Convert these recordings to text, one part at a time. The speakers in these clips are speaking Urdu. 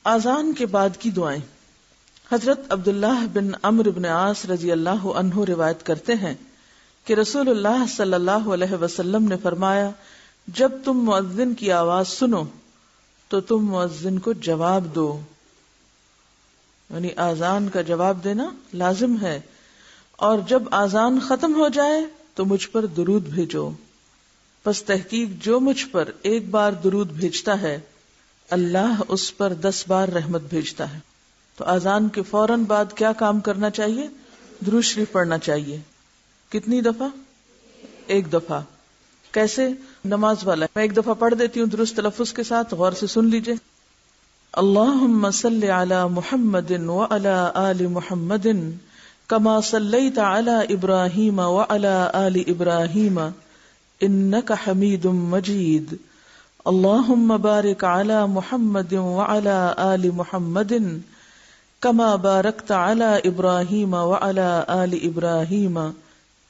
آذان کے بعد کی دعائیں۔ حضرت عبداللہ بن عمرو بن عاص رضی اللہ عنہ روایت کرتے ہیں کہ رسول اللہ صلی اللہ علیہ وسلم نے فرمایا، جب تم مؤذن کی آواز سنو تو تم مؤذن کو جواب دو، یعنی آذان کا جواب دینا لازم ہے، اور جب آذان ختم ہو جائے تو مجھ پر درود بھیجو، پس تحقیق جو مجھ پر ایک بار درود بھیجتا ہے اللہ اس پر 10 بار رحمت بھیجتا ہے۔ تو آذان کے فوراً بعد کیا کام کرنا چاہیے؟ درود شریف پڑھنا چاہیے۔ کتنی دفعہ؟ 1 دفعہ۔ کیسے؟ نماز والا میں 1 دفعہ پڑھ دیتی ہوں درست تلفظ کے ساتھ، غور سے سن لیجئے۔ اللہم صلی علی محمد وعلی آل محمد کما صلیت علی ابراہیم وعلی آل ابراہیم انک حمید مجید، اللہم بارک علی محمد وعلی آل محمد کما بارکت علی ابراہیم وعلی آل ابراہیم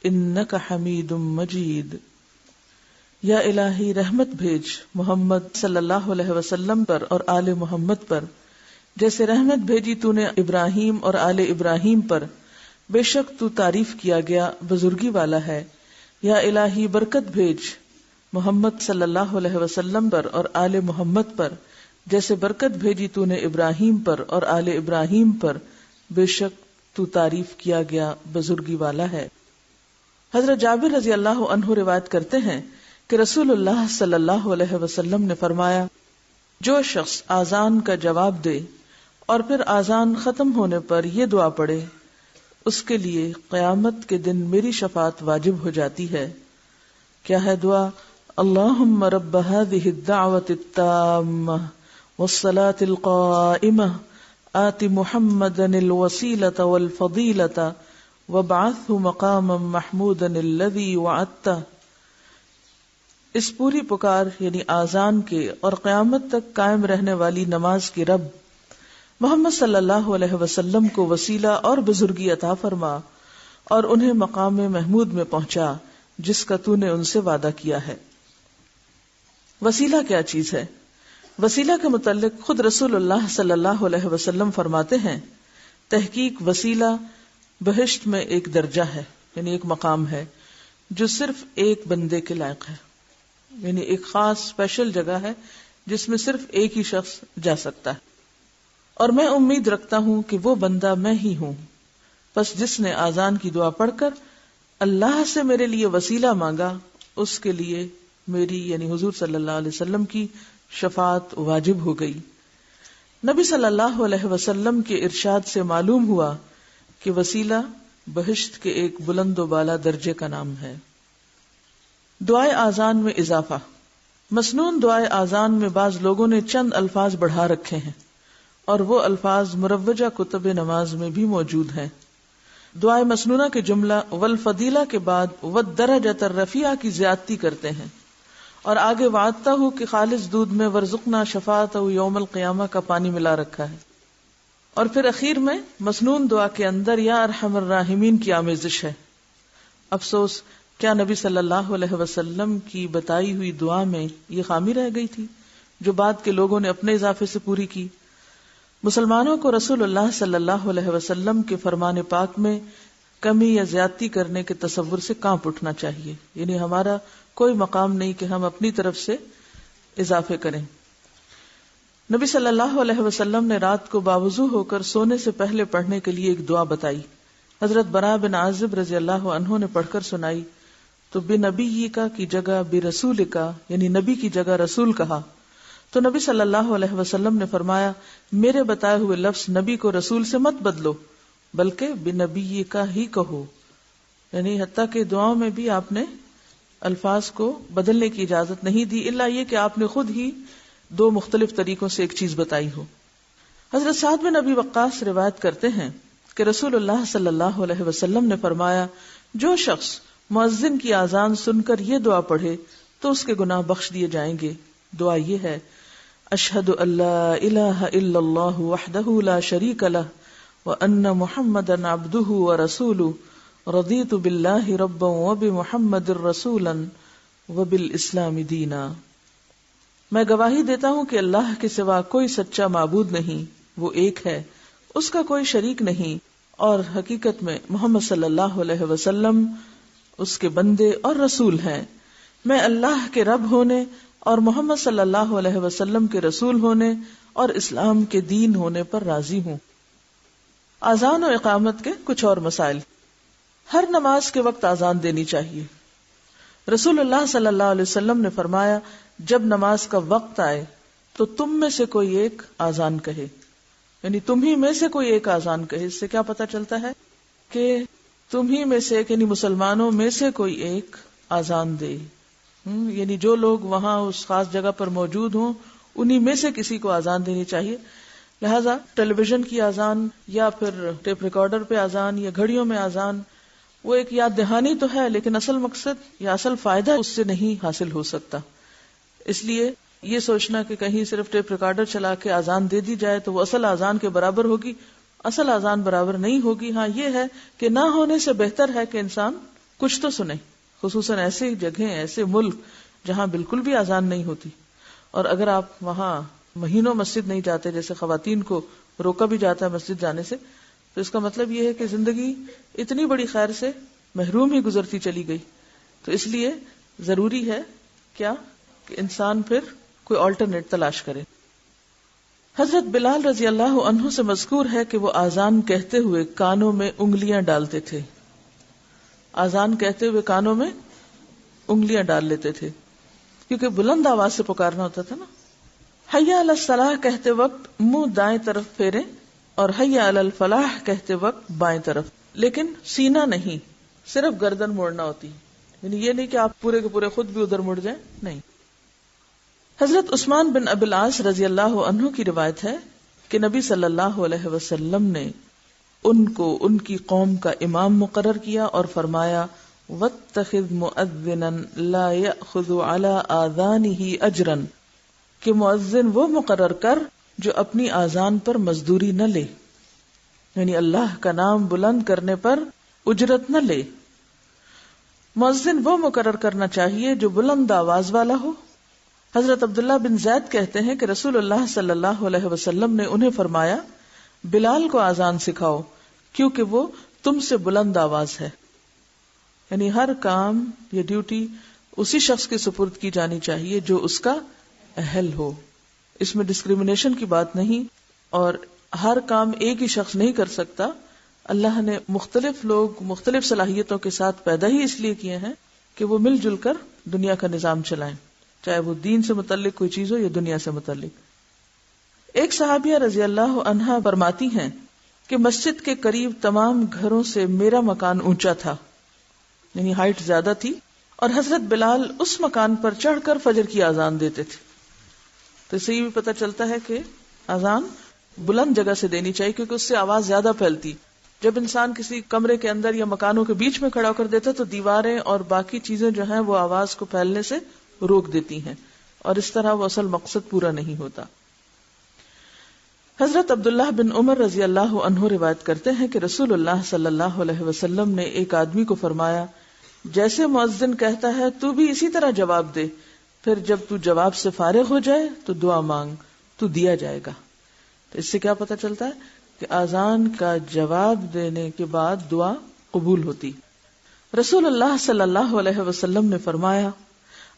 انک حمید مجید۔ یا الہی رحمت بھیج محمد صلی اللہ علیہ وسلم پر اور آل محمد پر، جیسے رحمت بھیجی تو نے ابراہیم اور آل ابراہیم پر، بے شک تو تعریف کیا گیا بزرگی والا ہے۔ یا الہی برکت بھیج محمد صلی اللہ علیہ وسلم پر اور آل محمد پر، جیسے برکت بھیجی تو نے ابراہیم پر اور آل ابراہیم پر، بے شک تو تعریف کیا گیا بزرگی والا ہے۔ حضرت جابر رضی اللہ عنہ روایت کرتے ہیں کہ رسول اللہ صلی اللہ علیہ وسلم نے فرمایا، جو شخص آذان کا جواب دے اور پھر آذان ختم ہونے پر یہ دعا پڑھے، اس کے لیے قیامت کے دن میری شفاعت واجب ہو جاتی ہے۔ کیا ہے دعا؟ اللہم رب هذه الدعوة التامة والصلاة القائمة آت محمدا الوسيلة والفضيلة وابعثه مقاما محمودا الذي وعدته۔ اس پوری پکار یعنی آذان کے اور قیامت تک قائم رہنے والی نماز کے رب محمد صلی اللہ علیہ وسلم کو وسیلہ اور بزرگی عطا فرما اور انہیں مقام محمود میں پہنچا جس کا تو نے ان سے وعدہ کیا ہے۔ وسیلہ کیا چیز ہے؟ وسیلہ کے متعلق خود رسول اللہ صلی اللہ علیہ وسلم فرماتے ہیں، تحقیق وسیلہ بہشت میں ایک درجہ ہے، یعنی ایک مقام ہے جو صرف ایک بندے کے لائق ہے، یعنی ایک خاص اسپیشل جگہ ہے جس میں صرف ایک ہی شخص جا سکتا ہے، اور میں امید رکھتا ہوں کہ وہ بندہ میں ہی ہوں، پس جس نے آذان کی دعا پڑھ کر اللہ سے میرے لیے وسیلہ مانگا اس کے لیے میری یعنی حضور صلی اللہ علیہ وسلم کی شفاعت واجب ہو گئی۔ نبی صلی اللہ علیہ وسلم کے ارشاد سے معلوم ہوا کہ وسیلہ بہشت کے ایک بلند و بالا درجے کا نام ہے۔ دعائے آذان میں اضافہ۔ مسنون دعائے آذان میں بعض لوگوں نے چند الفاظ بڑھا رکھے ہیں اور وہ الفاظ مروجہ کتب نماز میں بھی موجود ہیں۔ دعائے مسنونہ کے جملہ والفضیلہ کے بعد والدرجۃ الرفیعہ کی زیادتی کرتے ہیں، اور آگے وعدتا ہوں کہ خالص دودھ میں ورزقنا شفاعتہ یوم القیامہ کا پانی ملا رکھا ہے، اور پھر اخیر میں مسنون دعا کے اندر یا ارحم الراحمین کی آمیزش ہے۔ افسوس، کیا نبی صلی اللہ علیہ وسلم کی بتائی ہوئی دعا میں یہ خامی رہ گئی تھی جو بعد کے لوگوں نے اپنے اضافے سے پوری کی؟ مسلمانوں کو رسول اللہ صلی اللہ علیہ وسلم کے فرمان پاک میں کمی یا زیادتی کرنے کے تصور سے کانپ اٹھنا چاہیے، یعنی ہمارا کوئی مقام نہیں کہ ہم اپنی طرف سے اضافے کریں۔ نبی صلی اللہ علیہ وسلم نے رات کو باوضو ہو کر سونے سے پہلے پڑھنے کے لیے ایک دعا بتائی۔ حضرت براء بن عازب رضی اللہ عنہ نے پڑھ کر سنائی تو بنبی کا کی جگہ برسول کا یعنی نبی کی جگہ رسول کہا تو نبی صلی اللہ علیہ وسلم نے فرمایا، میرے بتائے ہوئے لفظ نبی کو رسول سے مت بدلو بلکہ بنبی کا ہی کہو، یعنی حتیٰ کہ دعاؤں میں بھی آپ نے الفاظ کو بدلنے کی اجازت نہیں دی، الا یہ کہ آپ نے خود ہی 2 مختلف طریقوں سے ایک چیز بتائی ہو۔ حضرت سعد بن ابی وقاص روایت کرتے ہیں کہ رسول اللہ صلی اللہ علیہ وسلم نے فرمایا، جو شخص مؤذن کی اذان سن کر یہ دعا پڑھے تو اس کے گناہ بخش دیے جائیں گے۔ دعا یہ ہے، اشہد ان لا الہ الا اللہ وحدہ لا شریک لہ وان محمدا عبدہ ورسولہ رضیت باللہ ربا وبمحمد رسولا وبالاسلام دینا۔ میں گواہی دیتا ہوں کہ اللہ کے سوا کوئی سچا معبود نہیں، وہ ایک ہے، اس کا کوئی شریک نہیں، اور حقیقت میں محمد صلی اللہ علیہ وسلم اس کے بندے اور رسول ہیں۔ میں اللہ کے رب ہونے اور محمد صلی اللہ علیہ وسلم کے رسول ہونے اور اسلام کے دین ہونے پر راضی ہوں۔ اذان و اقامت کے کچھ اور مسائل۔ ہر نماز کے وقت اذان دینی چاہیے۔ رسول اللہ صلی اللہ علیہ وسلم نے فرمایا، جب نماز کا وقت آئے تو تم میں سے کوئی ایک اذان کہے، یعنی تم ہی میں سے کوئی ایک اذان کہے۔ اس سے کیا پتہ چلتا ہے کہ تم ہی میں سے ایک، یعنی مسلمانوں میں سے کوئی ایک اذان دے، یعنی جو لوگ وہاں اس خاص جگہ پر موجود ہوں انہی میں سے کسی کو اذان دینی چاہیے۔ لہذا ٹیلی ویژن کی اذان یا پھر ٹیپ ریکارڈر پہ اذان یا گھڑیوں میں اذان، وہ ایک یاد دہانی تو ہے، لیکن اصل مقصد یا اصل فائدہ اس سے نہیں حاصل ہو سکتا۔ اس لیے یہ سوچنا کہ کہیں صرف ٹیپ ریکارڈر چلا کے اذان دے دی جائے تو وہ اصل اذان کے برابر ہوگی، اصل اذان برابر نہیں ہوگی۔ ہاں یہ ہے کہ نہ ہونے سے بہتر ہے کہ انسان کچھ تو سنے، خصوصاً ایسی جگہیں، ایسے ملک جہاں بالکل بھی اذان نہیں ہوتی، اور اگر آپ وہاں مہینوں مسجد نہیں جاتے، جیسے خواتین کو روکا بھی جاتا ہے مسجد جانے سے، تو اس کا مطلب یہ ہے کہ زندگی اتنی بڑی خیر سے محروم ہی گزرتی چلی گئی۔ تو اس لیے ضروری ہے کیا کہ انسان پھر کوئی آلٹرنیٹ تلاش کرے۔ حضرت بلال رضی اللہ عنہ سے مذکور ہے کہ وہ اذان کہتے ہوئے کانوں میں انگلیاں ڈالتے تھے، اذان کہتے ہوئے کانوں میں انگلیاں ڈال لیتے تھے، کیونکہ بلند آواز سے پکارنا ہوتا تھا نا۔ حی علی الصلاح کہتے وقت منہ دائیں طرف پھیریں، اور حی علی الفلاح کہتے وقت بائیں طرف، لیکن سینہ نہیں، صرف گردن موڑنا ہوتی، یعنی یہ نہیں کہ آپ پورے کے پورے خود بھی ادھر مڑ جائیں، نہیں۔ حضرت عثمان بن ابی العاص رضی اللہ عنہ کی روایت ہے کہ نبی صلی اللہ علیہ وسلم نے ان کو ان کی قوم کا امام مقرر کیا اور فرمایا، واتخذ مؤذنا لا یأخذ علی آذانہ اجرا، کہ مؤذن وہ مقرر کر جو اپنی آذان پر مزدوری نہ لے، یعنی اللہ کا نام بلند کرنے پر اجرت نہ لے۔ مؤذن وہ مقرر کرنا چاہیے جو بلند آواز والا ہو۔ حضرت عبداللہ بن زید کہتے ہیں کہ رسول اللہ صلی اللہ علیہ وسلم نے انہیں فرمایا، بلال کو آذان سکھاؤ کیونکہ وہ تم سے بلند آواز ہے۔ یعنی ہر کام یا ڈیوٹی اسی شخص کے سپرد کی جانی چاہیے جو اس کا اہل ہو، اس میں ڈسکریمنیشن کی بات نہیں، اور ہر کام ایک ہی شخص نہیں کر سکتا۔ اللہ نے مختلف لوگ مختلف صلاحیتوں کے ساتھ پیدا ہی اس لیے کیے ہیں کہ وہ مل جل کر دنیا کا نظام چلائیں، چاہے وہ دین سے متعلق کوئی چیز ہو یا دنیا سے متعلق۔ ایک صحابیہ رضی اللہ عنہا فرماتی ہیں کہ مسجد کے قریب تمام گھروں سے میرا مکان اونچا تھا، یعنی ہائٹ زیادہ تھی، اور حضرت بلال اس مکان پر چڑھ کر فجر کی اذان دیتے تھے۔ تو اس سے یہ بھی پتہ چلتا ہے کہ اذان بلند جگہ سے دینی چاہیے، کیونکہ اس سے آواز زیادہ پھیلتی۔ جب انسان کسی کمرے کے اندر یا مکانوں کے بیچ میں کھڑا کر دیتا تو دیواریں اور باقی چیزیں جو ہیں وہ آواز کو پھیلنے سے روک دیتی ہیں، اور اس طرح وہ اصل مقصد پورا نہیں ہوتا۔ حضرت عبداللہ بن عمر رضی اللہ عنہ روایت کرتے ہیں کہ رسول اللہ صلی اللہ علیہ وسلم نے ایک آدمی کو فرمایا، جیسے مؤذن کہتا ہے تو بھی اسی طرح جواب دے، پھر جب تو جواب سے فارغ ہو جائے تو دعا مانگ، تو دیا جائے گا۔ تو اس سے کیا پتہ چلتا ہے کہ اذان کا جواب دینے کے بعد دعا قبول ہوتی۔ رسول اللہ صلی اللہ علیہ وسلم نے فرمایا،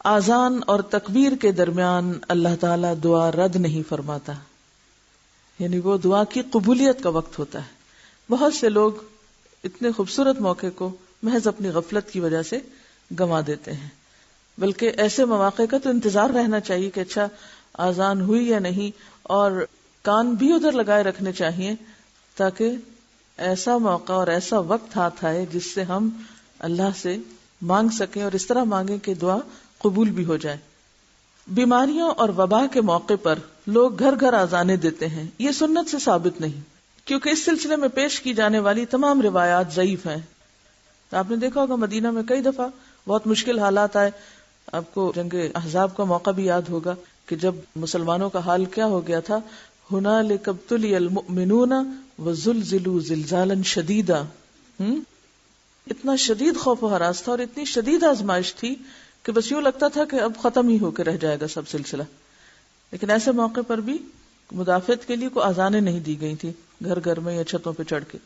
اذان اور تکبیر کے درمیان اللہ تعالیٰ دعا رد نہیں فرماتا، یعنی وہ دعا کی قبولیت کا وقت ہوتا ہے۔ بہت سے لوگ اتنے خوبصورت موقع کو محض اپنی غفلت کی وجہ سے گنوا دیتے ہیں، بلکہ ایسے مواقع کا تو انتظار رہنا چاہیے کہ اچھا اذان ہوئی یا نہیں، اور کان بھی ادھر لگائے رکھنے چاہیے تاکہ ایسا موقع اور ایسا وقت ہاتھ آئے جس سے ہم اللہ سے مانگ سکیں، اور اس طرح مانگیں کہ دعا قبول بھی ہو جائے۔ بیماریوں اور وبا کے موقع پر لوگ گھر گھر اذانیں دیتے ہیں، یہ سنت سے ثابت نہیں، کیونکہ اس سلسلے میں پیش کی جانے والی تمام روایات ضعیف ہیں۔ تو آپ نے دیکھا ہوگا مدینہ میں کئی دفعہ بہت مشکل حالات آئے، آپ کو جنگ احزاب کا موقع بھی یاد ہوگا کہ جب مسلمانوں کا حال کیا ہو گیا تھا، ہنالک ابتلی المؤمنون وزلزلوا زلزالا شدیدا، اتنا شدید خوف و ہراس تھا اور اتنی شدید آزمائش تھی کہ بس یوں لگتا تھا کہ اب ختم ہی ہو کے رہ جائے گا سب سلسلہ۔ لیکن ایسے موقع پر بھی مدافعت کے لیے کوئی اذانیں نہیں دی گئی تھی گھر گھر میں یا چھتوں پہ چڑھ کے.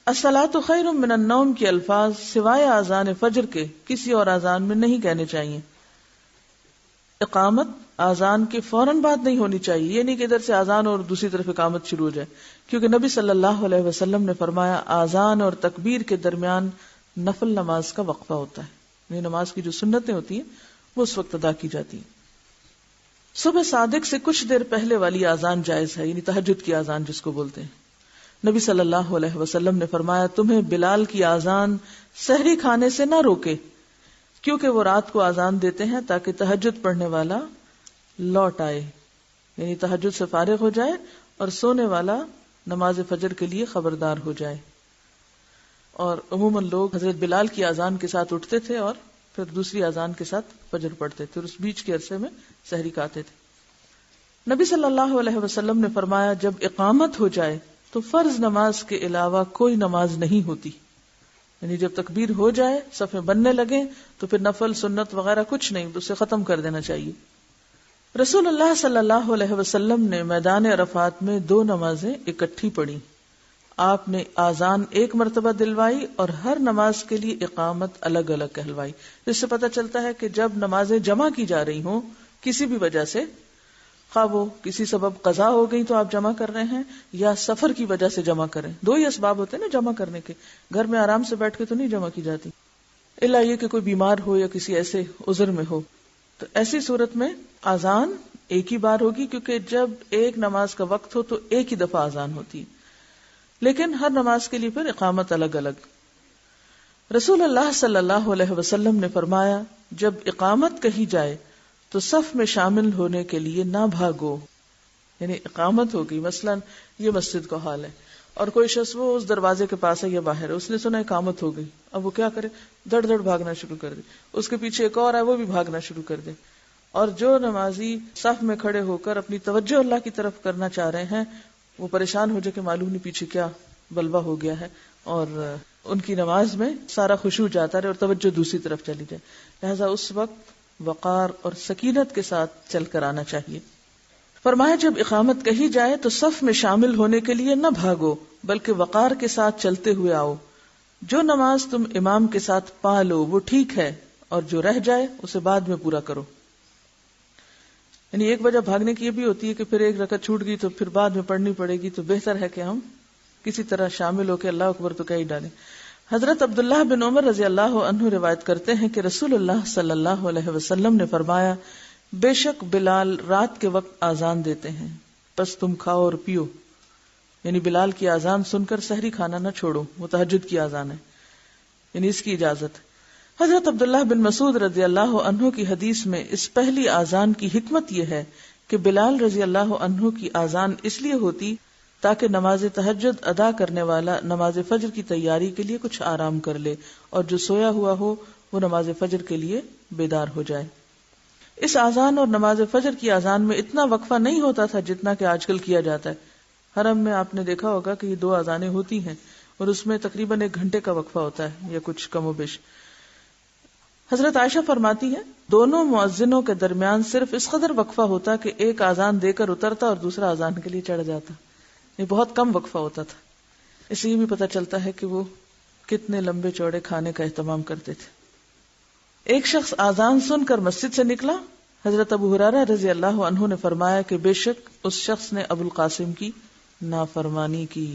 الصلاۃ خیر من النوم کے الفاظ سوائے اذان فجر کے کسی اور اذان میں نہیں کہنے چاہیے. اقامت اذان کے فوراً بعد نہیں ہونی چاہیے. یہ نہیں کہ ادھر سے اذان اور دوسری طرف اقامت شروع ہو جائے، کیونکہ نبی صلی اللہ علیہ وسلم نے فرمایا اذان اور تکبیر کے درمیان نفل نماز کا وقفہ ہوتا ہے. یعنی نماز کی جو سنتیں ہوتی ہیں وہ اس وقت ادا کی جاتی ہیں. صبح صادق سے کچھ دیر پہلے والی اذان جائز ہے، یعنی تہجد کی اذان جس کو بولتے ہیں. نبی صلی اللہ علیہ وسلم نے فرمایا تمہیں بلال کی اذان سحری کھانے سے نہ روکے، کیونکہ وہ رات کو اذان دیتے ہیں تاکہ تہجد پڑھنے والا لوٹ آئے، یعنی تہجد سے فارغ ہو جائے اور سونے والا نماز فجر کے لیے خبردار ہو جائے. اور عموماً لوگ حضرت بلال کی اذان کے ساتھ اٹھتے تھے اور پھر دوسری اذان کے ساتھ فجر پڑھتے تھے اور اس بیچ کے عرصے میں سحری کھاتے تھے. نبی صلی اللہ علیہ وسلم نے فرمایا جب اقامت ہو جائے تو فرض نماز کے علاوہ کوئی نماز نہیں ہوتی، یعنی جب تکبیر ہو جائے صفیں بننے لگیں تو پھر نفل سنت وغیرہ کچھ نہیں، اسے ختم کر دینا چاہیے. رسول اللہ صلی اللہ علیہ وسلم نے میدان عرفات میں 2 نمازیں اکٹھی پڑھی. آپ نے آذان ایک مرتبہ دلوائی اور ہر نماز کے لیے اقامت الگ الگ کہلوائی. جس سے پتہ چلتا ہے کہ جب نمازیں جمع کی جا رہی ہوں کسی بھی وجہ سے، خواہ وہ کسی سبب قضا ہو گئی تو آپ جمع کر رہے ہیں یا سفر کی وجہ سے جمع کریں، 2 ہی اسباب ہوتے ہیں نا جمع کرنے کے. گھر میں آرام سے بیٹھ کے تو نہیں جمع کی جاتی، الا یہ کہ کوئی بیمار ہو یا کسی ایسے عذر میں ہو. تو ایسی صورت میں آذان ایک ہی بار ہوگی، کیونکہ جب ایک نماز کا وقت ہو تو ایک ہی دفعہ آذان ہوتی ہے، لیکن ہر نماز کے لیے پھر اقامت الگ الگ. رسول اللہ صلی اللہ علیہ وسلم نے فرمایا جب اقامت کہی جائے تو صف میں شامل ہونے کے لیے نہ بھاگو. یعنی اقامت ہوگی، مثلا یہ مسجد کا حال ہے اور کوئی شخص وہ اس دروازے کے پاس ہے یا باہر ہے، اس نے سنا اقامت ہو گئی، اب وہ کیا کرے، دڑ دڑ بھاگنا شروع کر دے. اس کے پیچھے ایک اور ہے، وہ بھی بھاگنا شروع کر دے. اور جو نمازی صف میں کھڑے ہو کر اپنی توجہ اللہ کی طرف کرنا چاہ رہے ہیں وہ پریشان ہو جائے کہ معلوم نہیں پیچھے کیا بلوا ہو گیا ہے، اور ان کی نماز میں سارا خشوع جاتا رہے اور توجہ دوسری طرف چلی جائے. لہذا اس وقت وقار اور سکینت کے ساتھ چل کر آنا چاہیے. فرمایا جب اقامت کہی جائے تو صف میں شامل ہونے کے لیے نہ بھاگو بلکہ وقار کے ساتھ چلتے ہوئے آؤ. جو نماز تم امام کے ساتھ پا لو وہ ٹھیک ہے اور جو رہ جائے اسے بعد میں پورا کرو. یعنی ایک وجہ بھاگنے کی یہ بھی ہوتی ہے کہ پھر ایک رکعت چھوٹ گئی تو پھر بعد میں پڑھنی پڑے گی، تو بہتر ہے کہ ہم کسی طرح شامل ہو کے اللہ اکبر تو کہہ ہی ڈالیں. حضرت عبداللہ بن عمر رضی اللہ عنہ روایت کرتے ہیں کہ رسول اللہ صلی اللہ علیہ وسلم نے فرمایا بے شک بلال رات کے وقت آذان دیتے ہیں، پس تم کھاؤ اور پیو. یعنی بلال کی آذان سن کر سحری کھانا نہ چھوڑو، وہ تہجد کی آذان ہے، یعنی اس کی اجازت. حضرت عبداللہ بن مسعود رضی اللہ عنہ کی حدیث میں اس پہلی آذان کی حکمت یہ ہے کہ بلال رضی اللہ عنہ کی آذان اس لیے ہوتی تاکہ نماز تہجد ادا کرنے والا نماز فجر کی تیاری کے لیے کچھ آرام کر لے اور جو سویا ہوا ہو وہ نماز فجر کے لیے بیدار ہو جائے. اس آذان اور نماز فجر کی آذان میں اتنا وقفہ نہیں ہوتا تھا جتنا کہ آج کل کیا جاتا ہے. حرم میں آپ نے دیکھا ہوگا کہ یہ 2 آذانیں ہوتی ہیں اور اس میں تقریباً 1 گھنٹے کا وقفہ ہوتا ہے یا کچھ کم و بیش. حضرت عائشہ فرماتی ہے دونوں مؤذنوں کے درمیان صرف اس قدر وقفہ ہوتا کہ ایک آذان دے کر اترتا اور دوسرا آذان کے لیے چڑھ جاتا. یہ بہت کم وقفہ ہوتا تھا. اس لیے بھی پتہ چلتا ہے کہ وہ کتنے لمبے چوڑے کھانے کا اہتمام کرتے تھے. ایک شخص آذان سن کر مسجد سے نکلا. حضرت ابو ہریرہ رضی اللہ عنہ نے فرمایا کہ بے شک اس شخص نے ابو القاسم کی نافرمانی کی.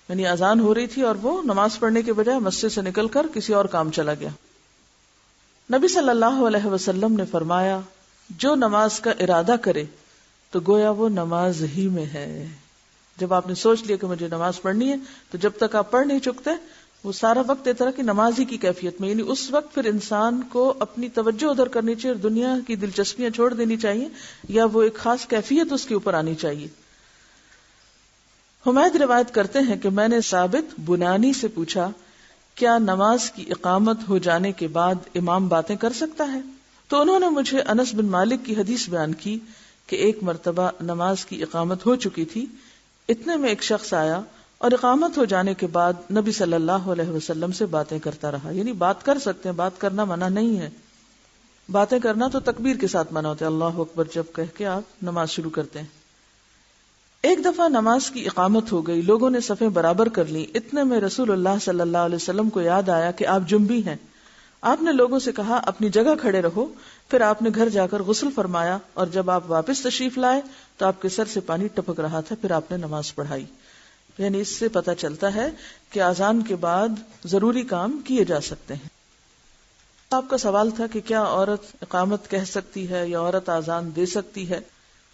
یعنی آذان ہو رہی تھی اور وہ نماز پڑھنے کے بجائے مسجد سے نکل کر کسی اور کام چلا گیا. نبی صلی اللہ علیہ وسلم نے فرمایا جو نماز کا ارادہ کرے تو گویا وہ نماز ہی میں ہے. جب آپ نے سوچ لیا کہ مجھے نماز پڑھنی ہے تو جب تک آپ پڑھ نہیں چکتے وہ سارا وقت اس طرح کی نماز ہی کی کیفیت میں، یعنی اس وقت پھر انسان کو اپنی توجہ ادھر کرنی چاہیے اور دنیا کی دلچسپیاں چھوڑ دینی چاہیے یا وہ ایک خاص کیفیت اس کے اوپر آنی چاہیے. حمید روایت کرتے ہیں کہ میں نے ثابت بنانی سے پوچھا کیا نماز کی اقامت ہو جانے کے بعد امام باتیں کر سکتا ہے؟ تو انہوں نے مجھے انس بن مالک کی حدیث بیان کی کہ ایک مرتبہ نماز کی اقامت ہو چکی تھی، اتنے میں ایک شخص آیا اور اقامت ہو جانے کے بعد نبی صلی اللہ علیہ وسلم سے باتیں کرتا رہا. یعنی بات کر سکتے ہیں، بات کرنا منع نہیں ہے. باتیں کرنا تو تکبیر کے ساتھ منع ہوتا ہے، اللہ اکبر جب کہہ کے آپ نماز شروع کرتے ہیں۔ ایک دفعہ نماز کی اقامت ہو گئی، لوگوں نے صفیں برابر کر لی، اتنے میں رسول اللہ صلی اللہ علیہ وسلم کو یاد آیا کہ آپ جنبی ہیں۔ آپ نے لوگوں سے کہا اپنی جگہ کھڑے رہو، پھر آپ نے گھر جا کر غسل فرمایا، اور جب آپ واپس تشریف لائے تو آپ کے سر سے پانی ٹپک رہا تھا، پھر آپ نے نماز پڑھائی۔ یعنی اس سے پتہ چلتا ہے کہ اذان کے بعد ضروری کام کیے جا سکتے ہیں۔ آپ کا سوال تھا کہ کیا عورت اقامت کہہ سکتی ہے یا عورت اذان دے سکتی ہے،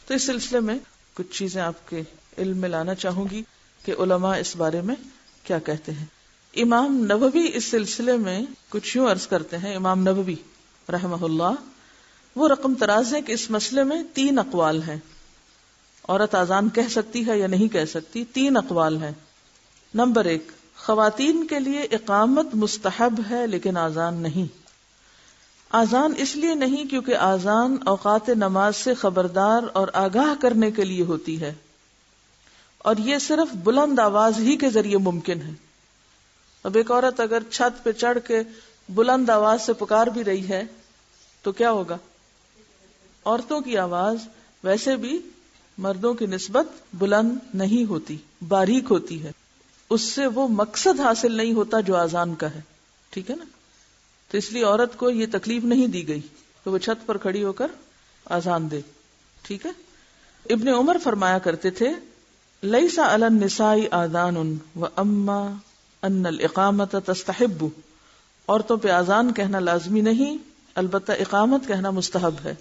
تو اس سلسلے میں کچھ چیزیں آپ کے علم میں لانا چاہوں گی کہ علماء اس بارے میں کیا کہتے ہیں۔ امام نووی اس سلسلے میں کچھ یوں عرض کرتے ہیں، امام نووی رحمہ اللہ وہ رقم تراز ہے کہ اس مسئلے میں 3 اقوال ہیں، عورت اذان کہہ سکتی ہے یا نہیں کہہ سکتی، 3 اقوال ہیں۔ نمبر 1، خواتین کے لیے اقامت مستحب ہے لیکن اذان نہیں۔ اذان اس لیے نہیں کیونکہ اذان اوقات نماز سے خبردار اور آگاہ کرنے کے لیے ہوتی ہے، اور یہ صرف بلند آواز ہی کے ذریعے ممکن ہے۔ اب ایک عورت اگر چھت پہ چڑھ کے بلند آواز سے پکار بھی رہی ہے تو کیا ہوگا؟ عورتوں کی آواز ویسے بھی مردوں کی نسبت بلند نہیں ہوتی، باریک ہوتی ہے، اس سے وہ مقصد حاصل نہیں ہوتا جو اذان کا ہے، ٹھیک ہے نا؟ تو اس لیے عورت کو یہ تکلیف نہیں دی گئی کہ وہ چھت پر کھڑی ہو کر اذان دے، ٹھیک ہے؟ ابن عمر فرمایا کرتے تھے لیس علی النساء آذان واما ان الاقامت تستحب، عورتوں پہ اذان کہنا لازمی نہیں، البتہ اقامت کہنا مستحب ہے۔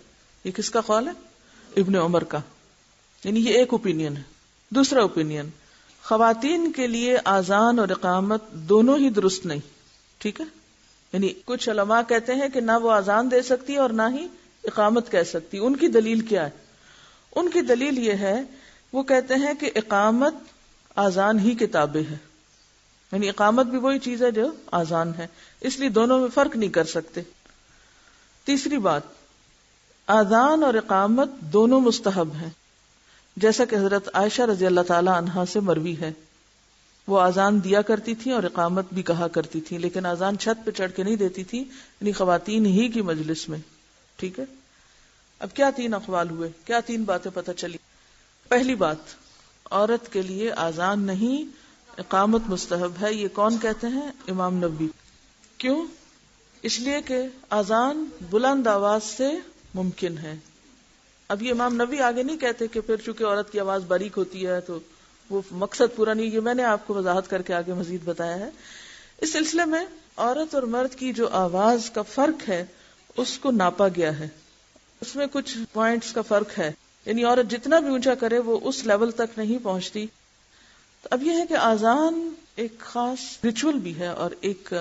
یہ کس کا قول ہے؟ ابن عمر کا، یعنی یہ ایک اوپینین ہے۔ دوسرا اوپینین، خواتین کے لیے اذان اور اقامت دونوں ہی درست نہیں، ٹھیک ہے؟ یعنی کچھ علماء کہتے ہیں کہ نہ وہ اذان دے سکتی اور نہ ہی اقامت کہہ سکتی۔ ان کی دلیل کیا ہے؟ ان کی دلیل یہ ہے، وہ کہتے ہیں کہ اقامت اذان ہی کے تابع ہے، یعنی اقامت بھی وہی چیز ہے جو اذان ہے، اس لیے دونوں میں فرق نہیں کر سکتے۔ تیسری بات، اذان اور اقامت دونوں مستحب ہیں، جیسا کہ حضرت عائشہ رضی اللہ تعالی عنہا سے مروی ہے، وہ اذان دیا کرتی تھی اور اقامت بھی کہا کرتی تھی، لیکن اذان چھت پہ چڑھ کے نہیں دیتی تھی، یعنی خواتین ہی کی مجلس میں، ٹھیک ہے؟ اب کیا 3 اقوال ہوئے، کیا 3 باتیں پتہ چلی؟ پہلی بات، عورت کے لیے اذان نہیں، اقامت مستحب ہے۔ یہ کون کہتے ہیں؟ امام نووی۔ کیوں؟ اس لیے کہ اذان بلند آواز سے ممکن ہے۔ اب یہ امام نووی آگے نہیں کہتے کہ پھر چونکہ عورت کی آواز باریک ہوتی ہے تو وہ مقصد پورا نہیں، یہ میں نے آپ کو وضاحت کر کے آگے مزید بتایا ہے۔ اس سلسلے میں عورت اور مرد کی جو آواز کا فرق ہے اس کو ناپا گیا ہے، اس میں کچھ پوائنٹس کا فرق ہے، یعنی عورت جتنا بھی اونچا کرے وہ اس لیول تک نہیں پہنچتی۔ تو اب یہ ہے کہ اذان ایک خاص ریچول بھی ہے اور ایک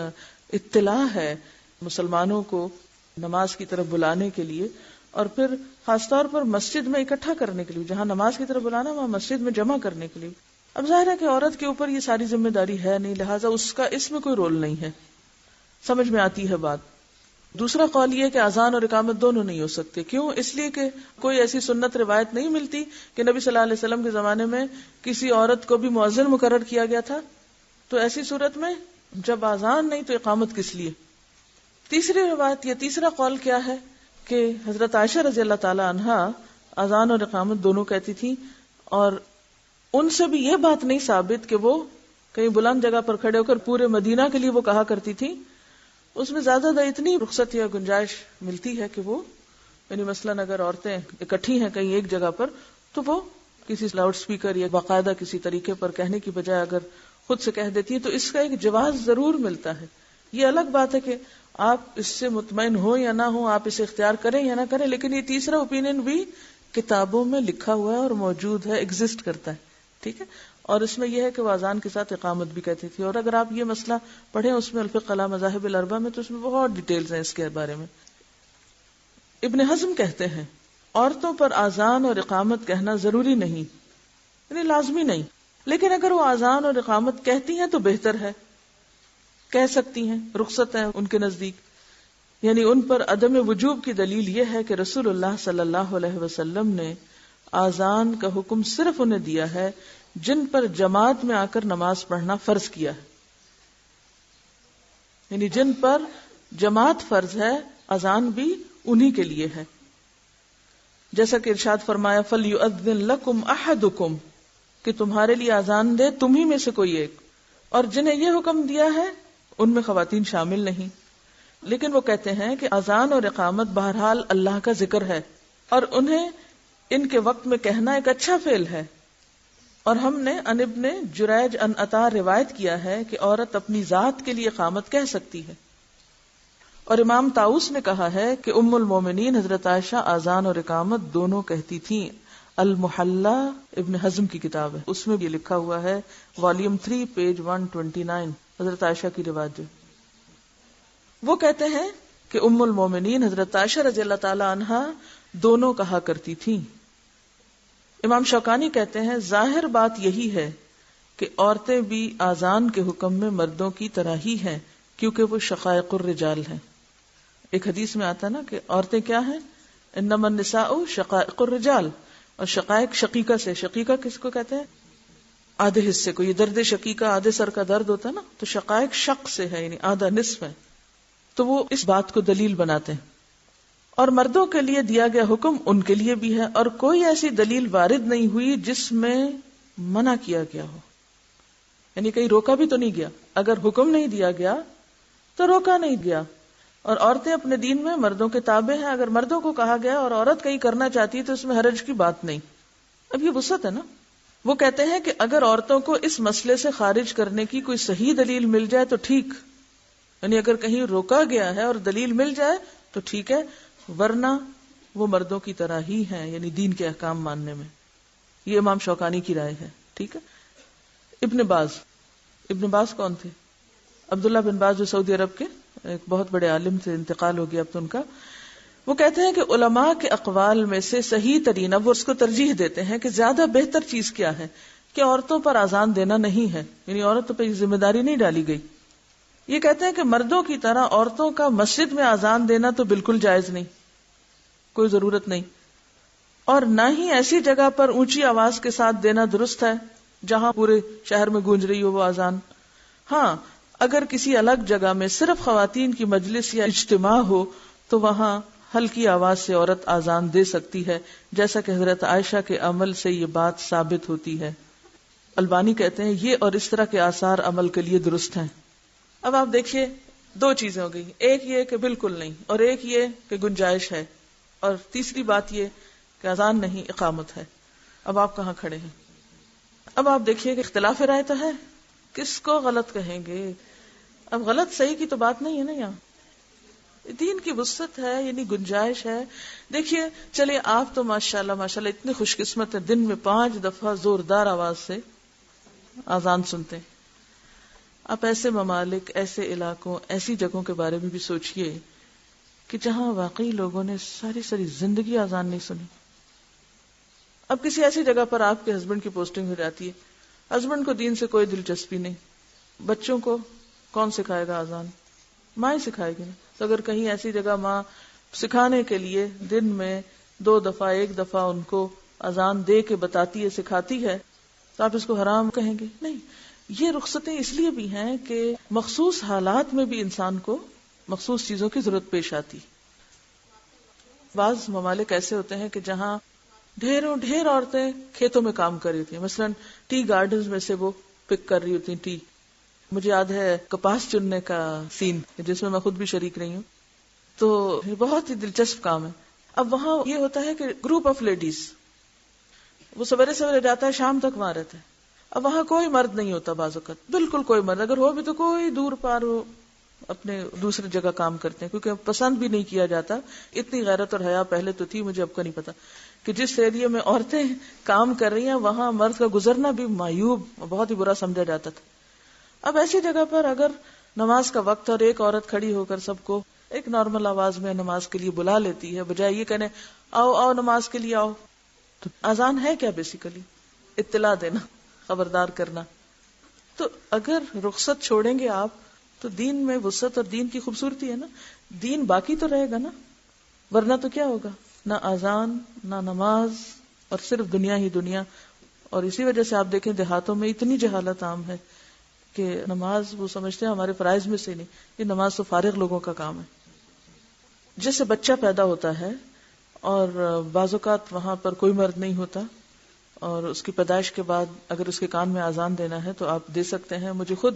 اطلاع ہے مسلمانوں کو نماز کی طرف بلانے کے لیے، اور پھر خاص طور پر مسجد میں اکٹھا کرنے کے لیے، جہاں نماز کی طرف بلانا وہاں مسجد میں جمع کرنے کے لیے۔ اب ظاہر ہے کہ عورت کے اوپر یہ ساری ذمہ داری ہے نہیں، لہٰذا اس کا اس میں کوئی رول نہیں ہے، سمجھ میں آتی ہے بات۔ دوسرا قول یہ کہ اذان اور اقامت دونوں نہیں ہو سکتے۔ کیوں؟ اس لیے کہ کوئی ایسی سنت روایت نہیں ملتی کہ نبی صلی اللہ علیہ وسلم کے زمانے میں کسی عورت کو بھی مؤذن مقرر کیا گیا تھا، تو ایسی صورت میں جب اذان نہیں تو اقامت کس لیے؟ تیسری روایت یا تیسرا قول کیا ہے کہ حضرت عائشہ رضی اللہ تعالی عنہا اذان اور اقامت دونوں کہتی تھی، اور ان سے بھی یہ بات نہیں ثابت کہ وہ کہیں بلند جگہ پر کھڑے ہو کر پورے مدینہ کے لیے وہ کہا کرتی تھی۔ اس میں زیادہ اتنی رخصت یا گنجائش ملتی ہے کہ وہ، یعنی مثلاً اگر عورتیں اکٹھی ہیں کہیں ایک جگہ پر تو وہ کسی لاؤڈ سپیکر یا باقاعدہ کسی طریقے پر کہنے کی بجائے اگر خود سے کہہ دیتی ہے تو اس کا ایک جواز ضرور ملتا ہے۔ یہ الگ بات ہے کہ آپ اس سے مطمئن ہو یا نہ ہو، آپ اسے اختیار کریں یا نہ کریں، لیکن یہ تیسرا اوپینین بھی کتابوں میں لکھا ہوا ہے اور موجود ہے، ایگزسٹ کرتا ہے، ٹھیک ہے؟ اور اس میں یہ ہے کہ وہ اذان کے ساتھ اقامت بھی کہتی تھی، اور اگر آپ یہ مسئلہ پڑھیں اس میں الفقہ علی مذاہب الاربعہ میں تو اس میں بہت ڈیٹیلز ہیں اس کے بارے میں۔ ابن حزم کہتے ہیں عورتوں پر اذان اور اقامت کہنا ضروری نہیں، یعنی لازمی نہیں، لیکن اگر وہ اذان اور اقامت کہتی ہیں تو بہتر ہے، کہہ سکتی ہیں، رخصت ہے ان کے نزدیک۔ یعنی ان پر عدم وجوب کی دلیل یہ ہے کہ رسول اللہ صلی اللہ علیہ وسلم نے اذان کا حکم صرف انہیں دیا ہے جن پر جماعت میں آ کر نماز پڑھنا فرض کیا ہے، یعنی جن پر جماعت فرض ہے اذان بھی انہی کے لیے ہے. جیسا کہ ارشاد فرمایا فَلْيُؤَذِّن لَكُمْ أَحَدُكُمْ کہ تمہارے لیے اذان دے تمہیں میں سے کوئی ایک. اور جنہیں یہ حکم دیا ہے ان میں خواتین شامل نہیں. لیکن وہ کہتے ہیں کہ اذان اور اقامت بہرحال اللہ کا ذکر ہے اور انہیں ان کے وقت میں کہنا ایک اچھا فعل ہے. اور ہم نے ان ابن جریج ان عطا روایت کیا ہے کہ عورت اپنی ذات کے لیے اقامت کہہ سکتی ہے. اور امام طاؤس نے کہا ہے کہ ام المومنین حضرت عائشہ اذان اور اقامت دونوں کہتی تھیں. المحلہ ابن حزم کی کتاب ہے، اس میں یہ لکھا ہوا ہے والیوم 3 پیج 129 حضرت عائشہ کی روایت جو وہ کہتے ہیں کہ ام المومنین حضرت عائشہ رضی اللہ تعالی عنہا دونوں کہا کرتی تھیں. امام شوکانی کہتے ہیں ظاہر بات یہی ہے کہ عورتیں بھی اذان کے حکم میں مردوں کی طرح ہی ہیں کیونکہ وہ شقائق الرجال ہیں. ایک حدیث میں آتا نا کہ عورتیں کیا ہیں، انما النساء شقائق الرجال. اور شقائق شقیقہ سے، شقیقہ کس کو کہتے ہیں؟ آدھے حصے کو. یہ درد شقیقہ آدھے سر کا درد ہوتا ہے نا، تو شقائق شق سے ہے یعنی آدھا نصف ہے. تو وہ اس بات کو دلیل بناتے ہیں. اور مردوں کے لیے دیا گیا حکم ان کے لیے بھی ہے اور کوئی ایسی دلیل وارد نہیں ہوئی جس میں منع کیا گیا ہو، یعنی کہیں روکا بھی تو نہیں گیا. اگر حکم نہیں دیا گیا تو روکا نہیں گیا. اور عورتیں اپنے دین میں مردوں کے تابع ہیں. اگر مردوں کو کہا گیا اور عورت کہیں کرنا چاہتی ہے تو اس میں حرج کی بات نہیں. اب یہ وسعت ہے نا. وہ کہتے ہیں کہ اگر عورتوں کو اس مسئلے سے خارج کرنے کی کوئی صحیح دلیل مل جائے تو ٹھیک، یعنی اگر کہیں روکا گیا ہے اور دلیل مل جائے تو ٹھیک ہے، ورنہ وہ مردوں کی طرح ہی ہیں یعنی دین کے احکام ماننے میں. یہ امام شوکانی کی رائے ہے. ٹھیک ہے. ابن باز کون تھے؟ عبداللہ بن باز جو سعودی عرب کے ایک بہت بڑے عالم تھے، انتقال ہو گیا اب تو ان کا. وہ کہتے ہیں کہ علماء کے اقوال میں سے صحیح ترین، اب وہ اس کو ترجیح دیتے ہیں کہ زیادہ بہتر چیز کیا ہے کہ عورتوں پر اذان دینا نہیں ہے، یعنی عورتوں پہ ذمہ داری نہیں ڈالی گئی. یہ کہتے ہیں کہ مردوں کی طرح عورتوں کا مسجد میں اذان دینا تو بالکل جائز نہیں، کوئی ضرورت نہیں. اور نہ ہی ایسی جگہ پر اونچی آواز کے ساتھ دینا درست ہے جہاں پورے شہر میں گونج رہی ہو وہ اذان. ہاں اگر کسی الگ جگہ میں صرف خواتین کی مجلس یا اجتماع ہو تو وہاں ہلکی آواز سے عورت اذان دے سکتی ہے، جیسا کہ حضرت عائشہ کے عمل سے یہ بات ثابت ہوتی ہے. البانی کہتے ہیں یہ اور اس طرح کے آثار عمل کے لیے درست ہیں. اب آپ دیکھیے دو چیزیں ہو گئی، ایک یہ کہ بالکل نہیں اور ایک یہ کہ گنجائش ہے، اور تیسری بات یہ کہ اذان نہیں اقامت ہے. اب آپ کہاں کھڑے ہیں؟ اب آپ دیکھیے کہ اختلاف رائے تو ہے، کس کو غلط کہیں گے؟ اب غلط صحیح کی تو بات نہیں ہے نا، یہاں دین کی وسعت ہے یعنی گنجائش ہے. دیکھیے چلیے آپ تو ماشاءاللہ اتنے خوش قسمت ہیں، دن میں 5 دفعہ زوردار آواز سے اذان سنتے ہیں. آپ ایسے ممالک، ایسے علاقوں، ایسی جگہوں کے بارے میں بھی سوچئے کہ جہاں واقعی لوگوں نے ساری زندگی اذان نہیں سنی. اب کسی ایسی جگہ پر آپ کے ہسبینڈ کی پوسٹنگ ہو جاتی ہے، ہسبینڈ کو دین سے کوئی دلچسپی نہیں، بچوں کو کون سکھائے گا اذان؟ ماں ہی سکھائے گی. تو اگر کہیں ایسی جگہ ماں سکھانے کے لیے دن میں 2 دفعہ 1 دفعہ ان کو اذان دے کے بتاتی ہے، سکھاتی ہے، تو آپ اس کو حرام کہیں گے؟ نہیں. یہ رخصتیں اس لیے بھی ہیں کہ مخصوص حالات میں بھی انسان کو مخصوص چیزوں کی ضرورت پیش آتی. بعض ممالک ایسے ہوتے ہیں کہ جہاں ڈھیر عورتیں کھیتوں میں کام کر رہی ہوتی ہیں، مثلا ٹی گارڈنز میں سے وہ پک کر رہی ہوتی ہیں ٹی. مجھے یاد ہے کپاس چننے کا سین جس میں میں خود بھی شریک رہی ہوں، تو یہ بہت ہی دلچسپ کام ہے. اب وہاں یہ ہوتا ہے کہ گروپ آف لیڈیز وہ سویرے جاتا ہے، شام تک وہاں رہتا ہے. اب وہاں کوئی مرد نہیں ہوتا بعض اوقات، بالکل کوئی مرد، اگر ہو بھی تو کوئی دور پار ہو، اپنے دوسری جگہ کام کرتے ہیں کیونکہ پسند بھی نہیں کیا جاتا. اتنی غیرت اور حیا پہلے تو تھی، مجھے اب کا نہیں پتا، کہ جس ایریا میں عورتیں کام کر رہی ہیں وہاں مرد کا گزرنا بھی معیوب، بہت ہی برا سمجھا جاتا تھا. اب ایسی جگہ پر اگر نماز کا وقت اور ایک عورت کھڑی ہو کر سب کو ایک نارمل آواز میں نماز کے لیے بلا لیتی ہے، بجائے یہ کہنے آؤ نماز کے لیے آؤ، تو اذان ہے کیا؟ بیسیکلی اطلاع دینا، خبردار کرنا. تو اگر رخصت چھوڑیں گے آپ تو دین میں وسعت اور دین کی خوبصورتی ہے نا، دین باقی تو رہے گا نا، ورنہ تو کیا ہوگا؟ نہ اذان، نہ نماز، اور صرف دنیا ہی دنیا. اور اسی وجہ سے آپ دیکھیں دیہاتوں میں اتنی جہالت عام ہے کہ نماز وہ سمجھتے ہیں ہمارے فرائض میں سے نہیں، یہ نماز تو فارغ لوگوں کا کام ہے. جیسے بچہ پیدا ہوتا ہے اور بعض اوقات وہاں پر کوئی مرد نہیں ہوتا اور اس کی پیدائش کے بعد اگر اس کے کان میں اذان دینا ہے تو آپ دے سکتے ہیں. مجھے خود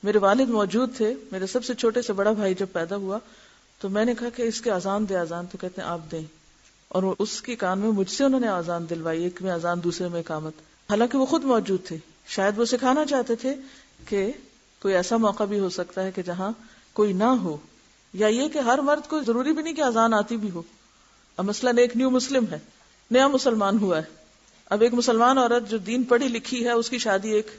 میرے والد موجود تھے, میرے سب سے چھوٹے سے بڑا بھائی جب پیدا ہوا تو میں نے کہا کہ اس کے اذان دے اذان, تو کہتے ہیں آپ دیں, اور اس کے کان میں مجھ سے انہوں نے اذان دلوائی, ایک میں اذان دوسرے میں اقامت, حالانکہ وہ خود موجود تھے. شاید وہ سکھانا چاہتے تھے کہ کوئی ایسا موقع بھی ہو سکتا ہے کہ جہاں کوئی نہ ہو, یا یہ کہ ہر مرد کو ضروری بھی نہیں کہ اذان آتی بھی ہو. اب مثلاً ایک نیو مسلم ہے, نیا مسلمان ہوا ہے, اب ایک مسلمان عورت جو دین پڑھی لکھی ہے اس کی شادی ایک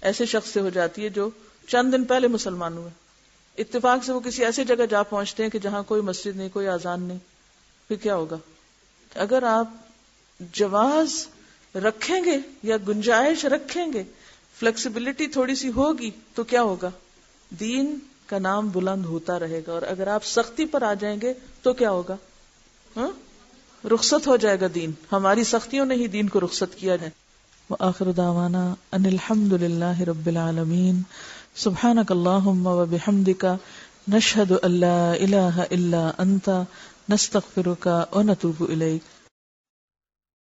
ایسے شخص سے ہو جاتی ہے جو چند دن پہلے مسلمان ہوئے, اتفاق سے وہ کسی ایسی جگہ جا پہنچتے ہیں کہ جہاں کوئی مسجد نہیں, کوئی اذان نہیں, پھر کیا ہوگا؟ اگر آپ جواز رکھیں گے یا گنجائش رکھیں گے, فلیکسیبلٹی تھوڑی سی ہوگی تو کیا ہوگا؟ دین کا نام بلند ہوتا رہے گا. اور اگر آپ سختی پر آ جائیں گے تو کیا ہوگا؟ رخصت ہو جائے گا دین. ہماری سختیوں نے ہی دین کو رخصت کیا ہے. وآخر دعوانا ان الحمد للہ رب العالمین. سبحانک اللہم وبحمدک نشہد ان لا الہ الا انت نستغفرک ونتوب الیک.